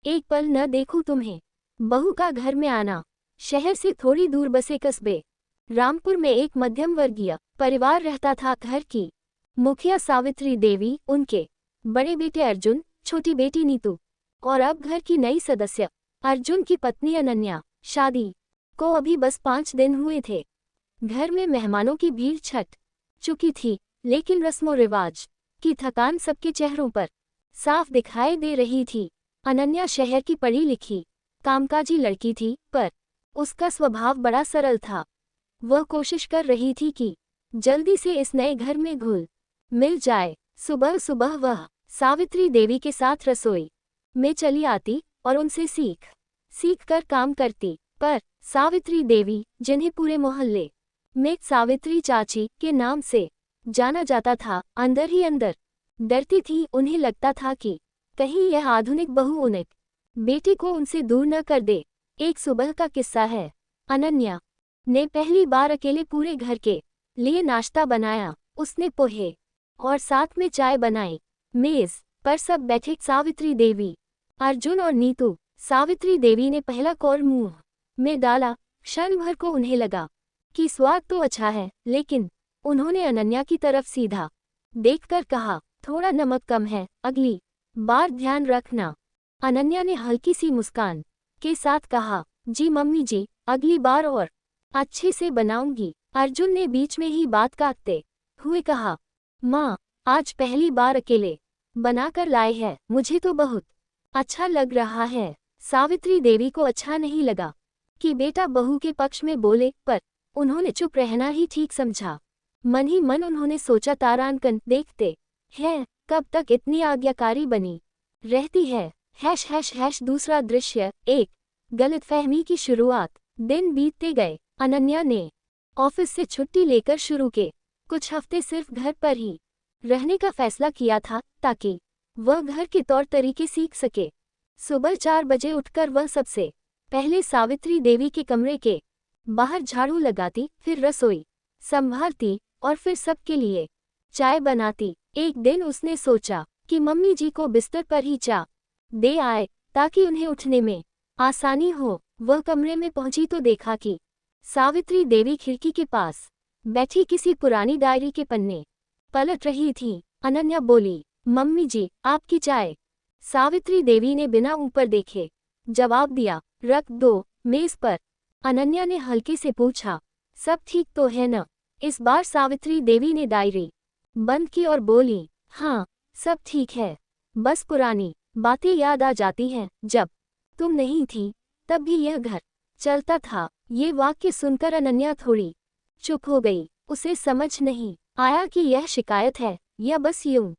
एक पल न देखूं तुम्हें। बहू का घर में आना। शहर से थोड़ी दूर बसे कस्बे रामपुर में एक मध्यम वर्गीय परिवार रहता था। घर की मुखिया सावित्री देवी, उनके बड़े बेटे अर्जुन, छोटी बेटी नीतू और अब घर की नई सदस्य अर्जुन की पत्नी अनन्या। शादी को अभी बस 5 दिन हुए थे। घर में मेहमानों की भीड़ छट चुकी थी, लेकिन रस्मों रिवाज की थकान सबके चेहरों पर साफ दिखाई दे रही थी। अनन्या शहर की पढ़ी लिखी कामकाजी लड़की थी, पर उसका स्वभाव बड़ा सरल था। वह कोशिश कर रही थी कि जल्दी से इस नए घर में घुल मिल जाए। सुबह सुबह वह सावित्री देवी के साथ रसोई में चली आती और उनसे सीख कर काम करती। पर सावित्री देवी, जिन्हें पूरे मोहल्ले में सावित्री चाची के नाम से जाना जाता था, अंदर ही अंदर डरती थी। उन्हें लगता था कि कहीं यह आधुनिक बहू उन्हें बेटी को उनसे दूर न कर दे। एक सुबह का किस्सा है। अनन्या ने पहली बार अकेले पूरे घर के लिए नाश्ता बनाया। उसने पोहे और साथ में चाय बनाई। मेज पर सब बैठे सावित्री देवी, अर्जुन और नीतू। सावित्री देवी ने पहला कौर मुंह में डाला। क्षण भर को उन्हें लगा कि स्वाद तो अच्छा है, लेकिन उन्होंने अनन्या की तरफ सीधा देखकर कहा, थोड़ा नमक कम है, अगली बार ध्यान रखना। अनन्या ने हल्की सी मुस्कान के साथ कहा, जी मम्मी जी, अगली बार और अच्छे से बनाऊंगी। अर्जुन ने बीच में ही बात काटते हुए कहा, माँ, आज पहली बार अकेले बनाकर लाए हैं, मुझे तो बहुत अच्छा लग रहा है। सावित्री देवी को अच्छा नहीं लगा कि बेटा बहू के पक्ष में बोले, पर उन्होंने चुप रहना ही ठीक समझा। मन ही मन उन्होंने सोचा, तारांकन देखते हैं कब तक इतनी आज्ञाकारी बनी रहती है। -- दूसरा दृश्य। एक गलतफहमी की शुरुआत। दिन बीतते गए। अनन्या ने ऑफिस से छुट्टी लेकर शुरू के कुछ हफ्ते सिर्फ घर पर ही रहने का फैसला किया था, ताकि वह घर के तौर तरीके सीख सके। सुबह 4 बजे उठकर वह सबसे पहले सावित्री देवी के कमरे के बाहर झाड़ू लगाती, फिर रसोई संभालती और फिर सबके लिए चाय बनाती। एक दिन उसने सोचा कि मम्मी जी को बिस्तर पर ही चाय दे आए, ताकि उन्हें उठने में आसानी हो। वह कमरे में पहुंची तो देखा कि सावित्री देवी खिड़की के पास बैठी किसी पुरानी डायरी के पन्ने पलट रही थी। अनन्या बोली, मम्मी जी, आपकी चाय। सावित्री देवी ने बिना ऊपर देखे जवाब दिया, रख दो मेज पर। अनन्या ने हल्के से पूछा, सब ठीक तो है न? इस बार सावित्री देवी ने डायरी बंद की और बोली, हाँ, सब ठीक है, बस पुरानी बातें याद आ जाती हैं। जब तुम नहीं थी तब भी यह घर चलता था। ये वाक्य सुनकर अनन्या थोड़ी चुप हो गई। उसे समझ नहीं आया कि यह शिकायत है या बस यूं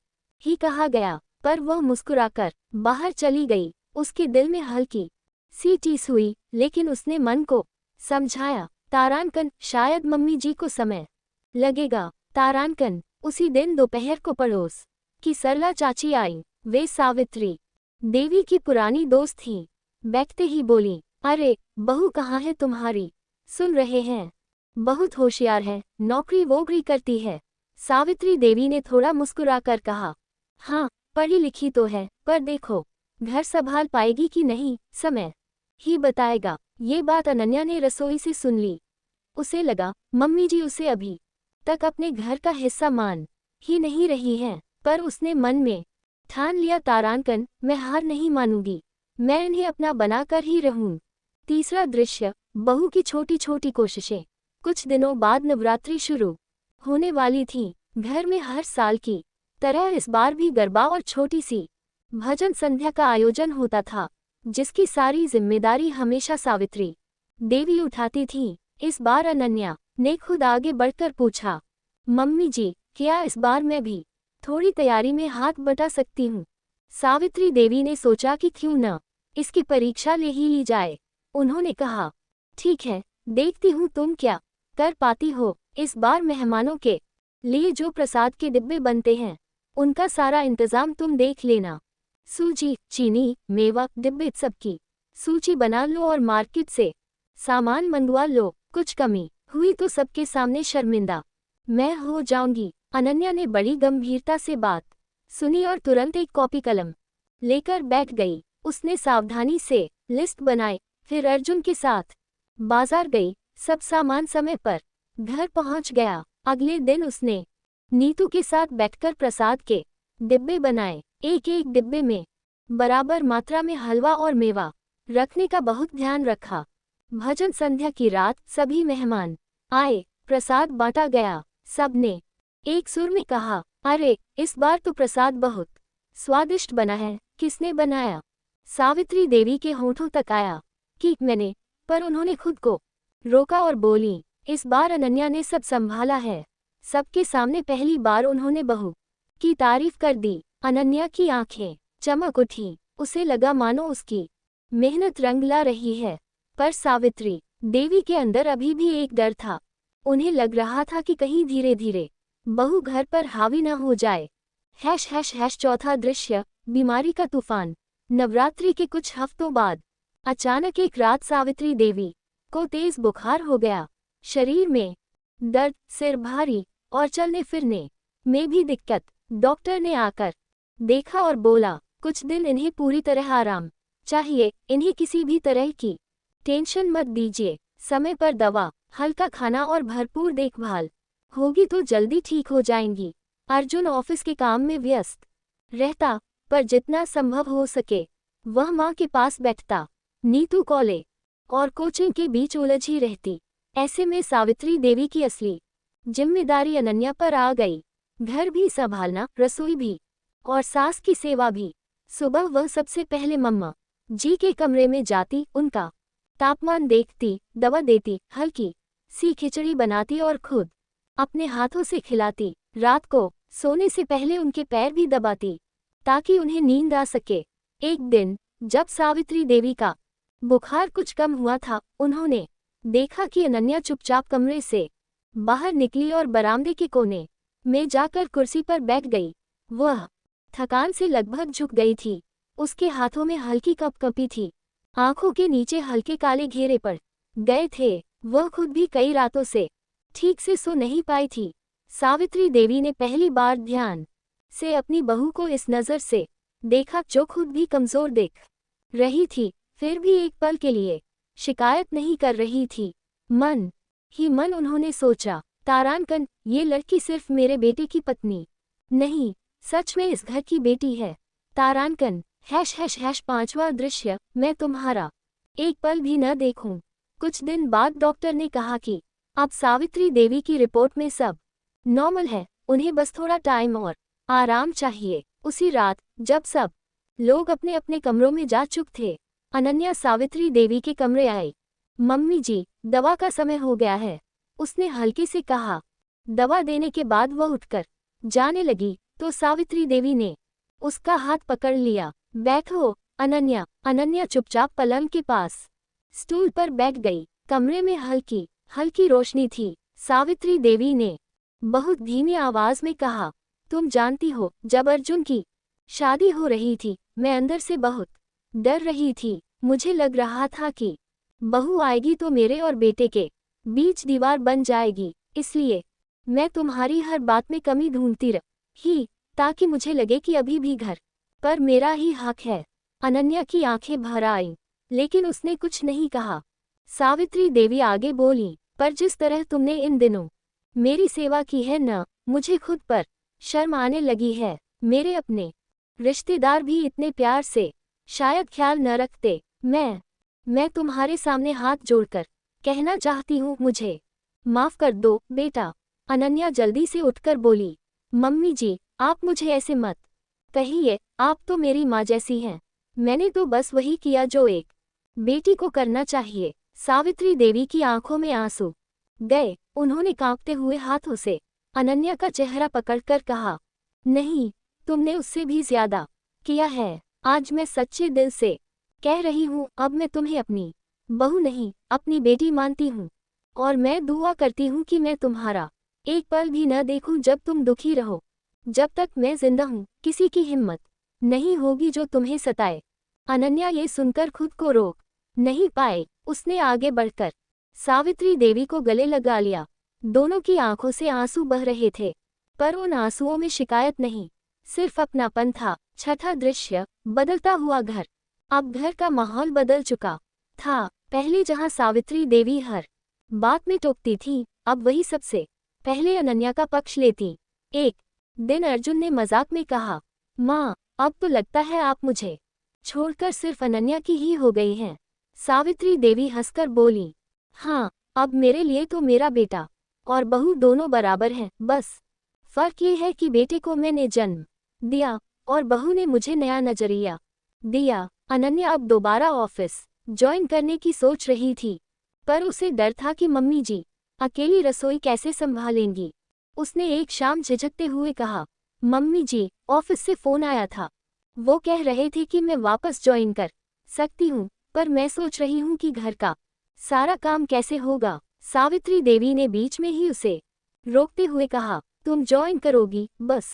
ही कहा गया, पर वह मुस्कुराकर बाहर चली गई। उसके दिल में हल्की सी टीस हुई, लेकिन उसने मन को समझाया, तारांकन, शायद मम्मी जी को समय लगेगा। तारांकन। उसी दिन दोपहर को पड़ोस की सरला चाची आई। वे सावित्री देवी की पुरानी दोस्त थीं। बैठते ही बोली, अरे बहू कहाँ है तुम्हारी? सुन रहे हैं, बहुत होशियार है, नौकरी वोकरी करती है। सावित्री देवी ने थोड़ा मुस्कुराकर कहा, हाँ, पढ़ी लिखी तो है, पर देखो घर संभाल पाएगी कि नहीं, समय ही बताएगा। ये बात अनन्या ने रसोई से सुन ली। उसे लगा, मम्मी जी उसे अभी तक अपने घर का हिस्सा मान ही नहीं रही हैं, पर उसने मन में ठान लिया, तारांकन, मैं हार नहीं मानूंगी, मैं इन्हें अपना बनाकर ही रहूं। तीसरा दृश्य। बहू की छोटी छोटी कोशिशें। कुछ दिनों बाद नवरात्रि शुरू होने वाली थी। घर में हर साल की तरह इस बार भी गरबा और छोटी सी भजन संध्या का आयोजन होता था, जिसकी सारी जिम्मेदारी हमेशा सावित्री देवी उठाती थी। इस बार अनन्या ने खुद आगे बढ़कर पूछा, मम्मी जी, क्या इस बार मैं भी थोड़ी तैयारी में हाथ बटा सकती हूँ? सावित्री देवी ने सोचा कि क्यों न इसकी परीक्षा ले ही ली जाए। उन्होंने कहा, ठीक है, देखती हूँ तुम क्या कर पाती हो। इस बार मेहमानों के लिए जो प्रसाद के डिब्बे बनते हैं, उनका सारा इंतजाम तुम देख लेना। सूजी, चीनी, मेवा, डिब्बे सबकी सूची बना लो और मार्केट से सामान मंगवा लो। कुछ कमी हुई तो सबके सामने शर्मिंदा मैं हो जाऊंगी। अनन्या ने बड़ी गंभीरता से बात सुनी और तुरंत एक कॉपी कलम लेकर बैठ गई। उसने सावधानी से लिस्ट बनाई, फिर अर्जुन के साथ बाजार गई। सब सामान समय पर घर पहुंच गया। अगले दिन उसने नीतू के साथ बैठकर प्रसाद के डिब्बे बनाए। एक एक डिब्बे में बराबर मात्रा में हलवा और मेवा रखने का बहुत ध्यान रखा। भजन संध्या की रात सभी मेहमान आए, प्रसाद बांटा गया। सबने एक सुर में कहा, अरे इस बार तो प्रसाद बहुत स्वादिष्ट बना है, किसने बनाया? सावित्री देवी के होठों तक आया कि मैंने, पर उन्होंने खुद को रोका और बोली, इस बार अनन्या ने सब संभाला है। सबके सामने पहली बार उन्होंने बहू की तारीफ कर दी। अनन्या की आंखें चमक उठी, उसे लगा मानो उसकी मेहनत रंग ला रही है। पर सावित्री देवी के अंदर अभी भी एक डर था। उन्हें लग रहा था कि कहीं धीरे धीरे बहू घर पर हावी न हो जाए। चौथा दृश्य, बीमारी का तूफान। नवरात्रि के कुछ हफ्तों बाद अचानक एक रात सावित्री देवी को तेज बुखार हो गया। शरीर में दर्द, सिर भारी और चलने फिरने में भी दिक्कत। डॉक्टर ने आकर देखा और बोला, कुछ दिन इन्हें पूरी तरह आराम चाहिए, इन्हें किसी भी तरह की टेंशन मत दीजिए। समय पर दवा, हल्का खाना और भरपूर देखभाल होगी तो जल्दी ठीक हो जाएंगी। अर्जुन ऑफिस के काम में व्यस्त रहता, पर जितना संभव हो सके वह माँ के पास बैठता। नीतू कॉलेज और कोचिंग के बीच उलझी रहती। ऐसे में सावित्री देवी की असली जिम्मेदारी अनन्या पर आ गई। घर भी संभालना, रसोई भी और सास की सेवा भी। सुबह वह सबसे पहले मम्मा जी के कमरे में जाती, उनका तापमान देखती, दवा देती, हल्की सी खिचड़ी बनाती और खुद अपने हाथों से खिलाती। रात को सोने से पहले उनके पैर भी दबाती ताकि उन्हें नींद आ सके। एक दिन जब सावित्री देवी का बुखार कुछ कम हुआ था, उन्होंने देखा कि अनन्या चुपचाप कमरे से बाहर निकली और बरामदे के कोने में जाकर कुर्सी पर बैठ गई। वह थकान से लगभग झुक गई थी। उसके हाथों में हल्की कपकपी थी, आंखों के नीचे हल्के काले घेरे पड़ गए थे। वह खुद भी कई रातों से ठीक से सो नहीं पाई थी। सावित्री देवी ने पहली बार ध्यान से अपनी बहू को इस नज़र से देखा, जो खुद भी कमजोर दिख रही थी, फिर भी एक पल के लिए शिकायत नहीं कर रही थी। मन ही मन उन्होंने सोचा, तारांकन, ये लड़की सिर्फ मेरे बेटे की पत्नी नहीं, सच में इस घर की बेटी है। तारांकन। पांचवा दृश्य, मैं तुम्हारा एक पल भी न देखूं। कुछ दिन बाद डॉक्टर ने कहा कि अब सावित्री देवी की रिपोर्ट में सब नॉर्मल है, उन्हें बस थोड़ा टाइम और आराम चाहिए। उसी रात जब सब लोग अपने अपने कमरों में जा चुके थे, अनन्या सावित्री देवी के कमरे आई। मम्मी जी, दवा का समय हो गया है, उसने हल्के से कहा। दवा देने के बाद वह उठकर जाने लगी तो सावित्री देवी ने उसका हाथ पकड़ लिया। बैठो अनन्या। अनन्या चुपचाप पलंग के पास स्टूल पर बैठ गई। कमरे में हल्की हल्की रोशनी थी। सावित्री देवी ने बहुत धीमी आवाज में कहा, तुम जानती हो, जब अर्जुन की शादी हो रही थी, मैं अंदर से बहुत डर रही थी। मुझे लग रहा था कि बहू आएगी तो मेरे और बेटे के बीच दीवार बन जाएगी। इसलिए मैं तुम्हारी हर बात में कमी ढूंढती रही, ताकि मुझे लगे कि अभी भी घर पर मेरा ही हक है। अनन्या की आंखें भर आईं, लेकिन उसने कुछ नहीं कहा। सावित्री देवी आगे बोली, पर जिस तरह तुमने इन दिनों मेरी सेवा की है न, मुझे खुद पर शर्म आने लगी है। मेरे अपने रिश्तेदार भी इतने प्यार से शायद ख्याल न रखते। मैं तुम्हारे सामने हाथ जोड़कर कहना चाहती हूँ, मुझे माफ कर दो बेटा। अनन्या जल्दी से उठकर बोली, मम्मी जी, आप मुझे ऐसे मत कहिए, आप तो मेरी माँ जैसी हैं। मैंने तो बस वही किया जो एक बेटी को करना चाहिए। सावित्री देवी की आंखों में आंसू गए। उन्होंने कांपते हुए हाथों से अनन्या का चेहरा पकड़कर कहा, नहीं, तुमने उससे भी ज्यादा किया है। आज मैं सच्चे दिल से कह रही हूँ, अब मैं तुम्हें अपनी बहू नहीं, अपनी बेटी मानती हूँ। और मैं दुआ करती हूँ कि मैं तुम्हारा एक पल भी न देखूं जब तुम दुखी रहो। जब तक मैं जिंदा हूँ, किसी की हिम्मत नहीं होगी जो तुम्हें सताए। अनन्या ये सुनकर खुद को रोक नहीं पाए। उसने आगे बढ़कर सावित्री देवी को गले लगा लिया। दोनों की आंखों से आंसू बह रहे थे, पर उन आंसुओं में शिकायत नहीं, सिर्फ अपनापन था। छठा दृश्य, बदलता हुआ घर। अब घर का माहौल बदल चुका था। पहले जहां सावित्री देवी हर बात में टोकती थी, अब वही सबसे पहले अनन्या का पक्ष लेती। एक दिन अर्जुन ने मजाक में कहा, माँ, अब तो लगता है आप मुझे छोड़कर सिर्फ अनन्या की ही हो गई हैं। सावित्री देवी हंसकर बोली, हाँ, अब मेरे लिए तो मेरा बेटा और बहू दोनों बराबर हैं, बस फर्क ये है कि बेटे को मैंने जन्म दिया और बहू ने मुझे नया नजरिया दिया। अनन्या अब दोबारा ऑफिस ज्वाइन करने की सोच रही थी, पर उसे डर था कि मम्मी जी अकेली रसोई कैसे संभालेंगी। उसने एक शाम झिझकते हुए कहा, मम्मी जी, ऑफिस से फोन आया था। वो कह रहे थे कि मैं वापस ज्वाइन कर सकती हूँ, पर मैं सोच रही हूँ कि घर का सारा काम कैसे होगा। सावित्री देवी ने बीच में ही उसे रोकते हुए कहा, तुम ज्वाइन करोगी, बस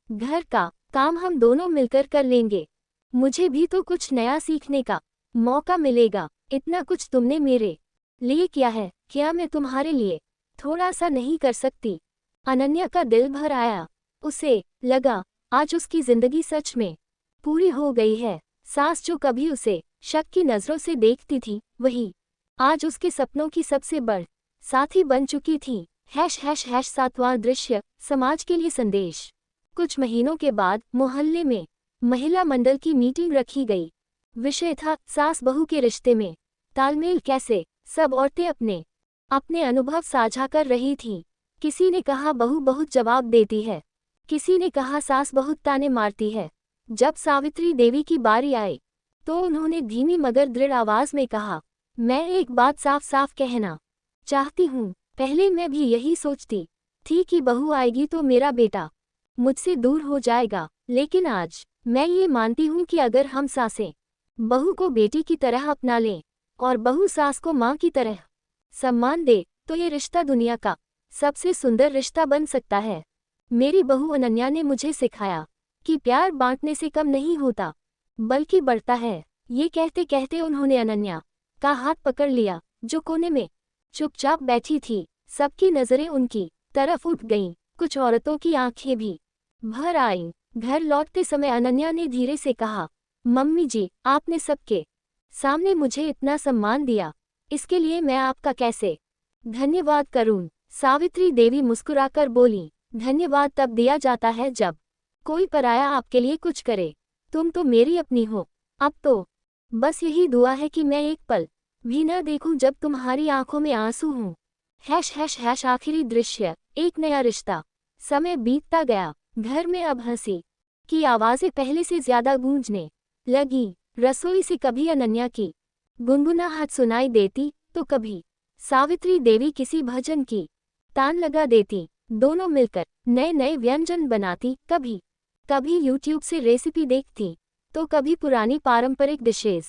घर का काम हम दोनों मिलकर कर लेंगे। मुझे भी तो कुछ नया सीखने का मौका मिलेगा। इतना कुछ तुमने मेरे लिए किया है, क्या मैं तुम्हारे लिए थोड़ा सा नहीं कर सकती। अनन्या का दिल भर आया। उसे लगा आज उसकी जिंदगी सच में पूरी हो गई है। सास जो कभी उसे शक की नजरों से देखती थी, वही आज उसके सपनों की सबसे बड़ साथी बन चुकी थी। # 7वां दृश्य, समाज के लिए संदेश। कुछ महीनों के बाद मोहल्ले में महिला मंडल की मीटिंग रखी गई। विषय था सास बहू के रिश्ते में तालमेल कैसे। सब औरतें अपने अपने अनुभव साझा कर रही थीं। किसी ने कहा बहू बहुत जवाब देती है, किसी ने कहा सास बहुत ताने मारती है। जब सावित्री देवी की बारी आई तो उन्होंने धीमी मगर दृढ़ आवाज में कहा, मैं एक बात साफ साफ कहना चाहती हूँ। पहले मैं भी यही सोचती थी कि बहू आएगी तो मेरा बेटा मुझसे दूर हो जाएगा, लेकिन आज मैं ये मानती हूँ कि अगर हम सासें बहू को बेटी की तरह अपना लें और बहू सास को माँ की तरह सम्मान दे, तो ये रिश्ता दुनिया का सबसे सुंदर रिश्ता बन सकता है। मेरी बहू अनन्या ने मुझे सिखाया कि प्यार बांटने से कम नहीं होता, बल्कि बढ़ता है। ये कहते कहते उन्होंने अनन्या का हाथ पकड़ लिया, जो कोने में चुपचाप बैठी थी। सबकी नजरें उनकी तरफ उठ गईं, कुछ औरतों की आंखें भी भर आईं। घर लौटते समय अनन्या ने धीरे से कहा, मम्मी जी, आपने सबके सामने मुझे इतना सम्मान दिया, इसके लिए मैं आपका कैसे धन्यवाद करूं। सावित्री देवी मुस्कुराकर बोली, धन्यवाद तब दिया जाता है जब कोई पराया आपके लिए कुछ करे। तुम तो मेरी अपनी हो। अब तो बस यही दुआ है कि मैं एक पल भी न देखूं जब तुम्हारी आंखों में आंसू हों। # आखिरी दृश्य, एक नया रिश्ता। समय बीतता गया। घर में अब हंसी की आवाजें पहले से ज्यादा गूंजने लगी। रसोई से कभी अनन्या की गुनगुनाहट सुनाई देती तो कभी सावित्री देवी किसी भजन की तान लगा देती। दोनों मिलकर नए नए व्यंजन बनाती, कभी कभी यूट्यूब से रेसिपी देखती तो कभी पुरानी पारंपरिक डिशेज।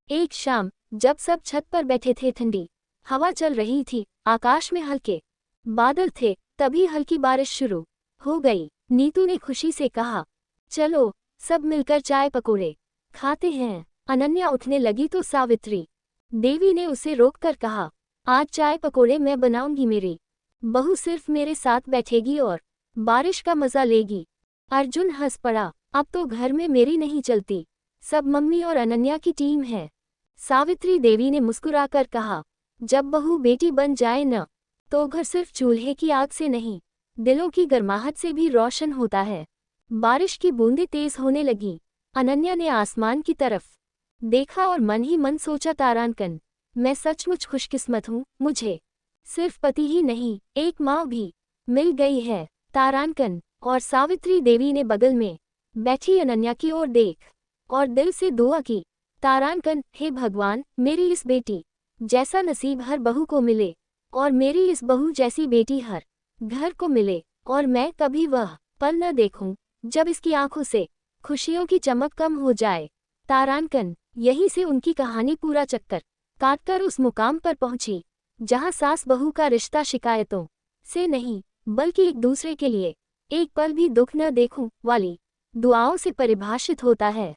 एक शाम जब सब छत पर बैठे थे, ठंडी हवा चल रही थी, आकाश में हल्के बादल थे, तभी हल्की बारिश शुरू हो गई। नीतू ने खुशी से कहा, चलो सब मिलकर चाय पकौड़े खाते हैं। अनन्या उठने लगी तो सावित्री देवी ने उसे रोककर कहा, आज चाय पकौड़े मैं बनाऊंगी, मेरी बहू सिर्फ मेरे साथ बैठेगी और बारिश का मजा लेगी। अर्जुन हंस पड़ा, अब तो घर में मेरी नहीं चलती, सब मम्मी और अनन्या की टीम है। सावित्री देवी ने मुस्कुराकर कहा, जब बहू बेटी बन जाए न, तो घर सिर्फ चूल्हे की आग से नहीं, दिलों की गर्माहट से भी रोशन होता है। बारिश की बूंदें तेज होने लगी। अनन्या ने आसमान की तरफ देखा और मन ही मन सोचा, तारांकन, मैं सचमुच खुशकिस्मत हूँ, मुझे सिर्फ पति ही नहीं, एक माँ भी मिल गई है। तारांकन। और सावित्री देवी ने बगल में बैठी अनन्या की ओर देख और दिल से दुआ की, तारांकन, हे भगवान, मेरी इस बेटी जैसा नसीब हर बहू को मिले और मेरी इस बहू जैसी बेटी हर घर को मिले, और मैं कभी वह पल न देखूं जब इसकी आंखों से खुशियों की चमक कम हो जाए। तारांकन। यहीं से उनकी कहानी पूरा चक्कर काटकर उस मुकाम पर पहुंची जहां सास बहू का रिश्ता शिकायतों से नहीं, बल्कि एक दूसरे के लिए एक पल भी दुख न देखूं वाली दुआओं से परिभाषित होता है।